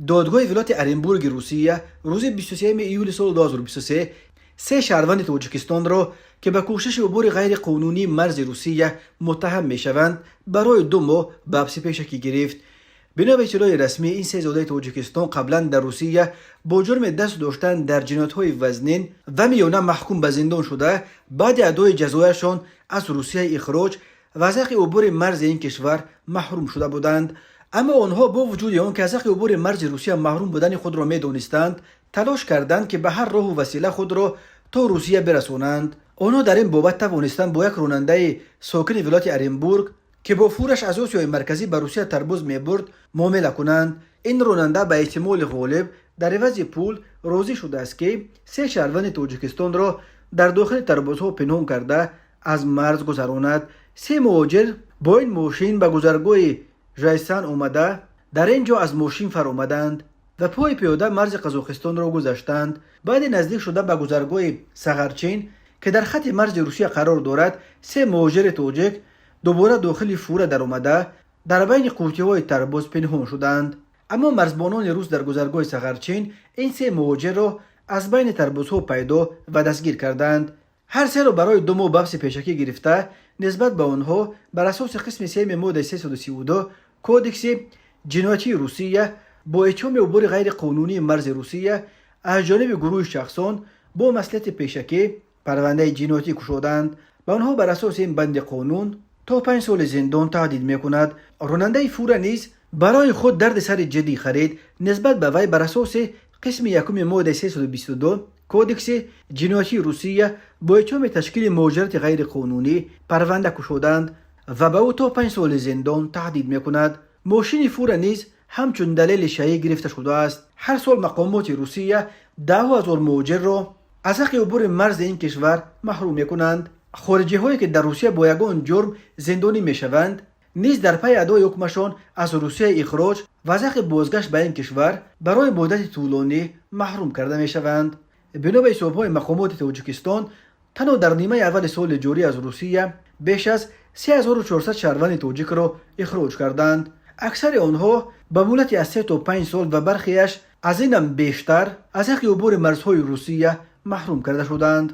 دادگاه ولایت ارنبورگ روسیه روز 23 ایول سال 2023 سه شهروند تاجیکستان را که به کوشش عبور غیر قانونی مرز روسیه متهم میشوند برای 2 ماه به حبس پیشکی گرفت. بنا به اطلاع رسمی این سه زاده تاجیکستان قبلا در روسیه با جرم دست داشتن در جنایت‌های وزنین و میانه محکوم به زندان شده بعد ادای جزایشان از روسیه اخراج و از حق عبور مرز این کشور محروم شده بودند. اما آنها با وجود آن که از حق عبور مرز روسیه محروم بودن خود را می‌دانستند تلاش کردند که به هر راه و وسیله خود را تا روسیه برسانند. آنها در این بابت توانستند با یک راننده ساکن ولایت ارنبورگ که با فورش از آسیای مرکزی به روسیه تربوز می‌برد معامله کنند. این راننده به احتمال غالب در عوض پول راضی شده است که سه شهروند تاجیکستان را در داخل تربوزها پنهان کرده از مرز گذراند. سه مهاجر با این ماشین به گذرگاه ژایسان آمده در اینجا از ماشین فرآمدند و پای پیاده مرز قزاقستان را گذشتند. بعد نزدیک شدن به گذرگاه سغرچین که در خط مرز روسیه قرار دارد سه مهاجر تاجیک دوباره داخل فوره در آمده در بین قوطی‌های تربوز پنهان شدند. اما مرزبانان روس در گذرگاه سغرچین این سه مهاجر را از بین تربوزها پیدا و دستگیر کردند. هر سه را برای 2 ماه به حبس پیشکی گرفته نسبت به آنها بر اساس قسم 3 ماده 332 کودکس جنایتی روسیه با اتهام عبور غیر قانونی مرز روسیه از جانب گروه شخصان با مصلحت پیشکی پرونده جنایتی گشودند. به آنها بر اساس این بند قانون تا 5 سال زندان تهدید میکند. راننده فوره نیز برای خود درد سر جدی خرید. نسبت به وی بر اساس قسم 1 ماده 322 کودکس جنایتی روسیه با اتهام تشکیل مهاجرت غیر قانونی پرونده گشودند و به او تا 5 سال زندان تهدید میکند. ماشین فوره نیز همچون دلیل شایع گرفته شده است. هر سال مقامات روسیه 10,000 مهاجر را از حق عبور مرز این کشور محروم میکنند. خارجی هایی که در روسیه با یگان جرم زندانی میشوند نیز در پی ادای حکمشان از روسیه اخراج و از حق بازگشت به این کشور برای مدت طولانی محروم کرده میشوند. بنا به حساب‌های مقامات تاجیکستان تنها در نیمه اول سال جاری از روسیه بیش از 3400 شهروند تاجیک را اخراج کردند. اکثر آنها به مدت از 3 تا 5 سال و برخیش از اینم بیشتر از حق عبور مرزهای روسیه محروم کرده شدند.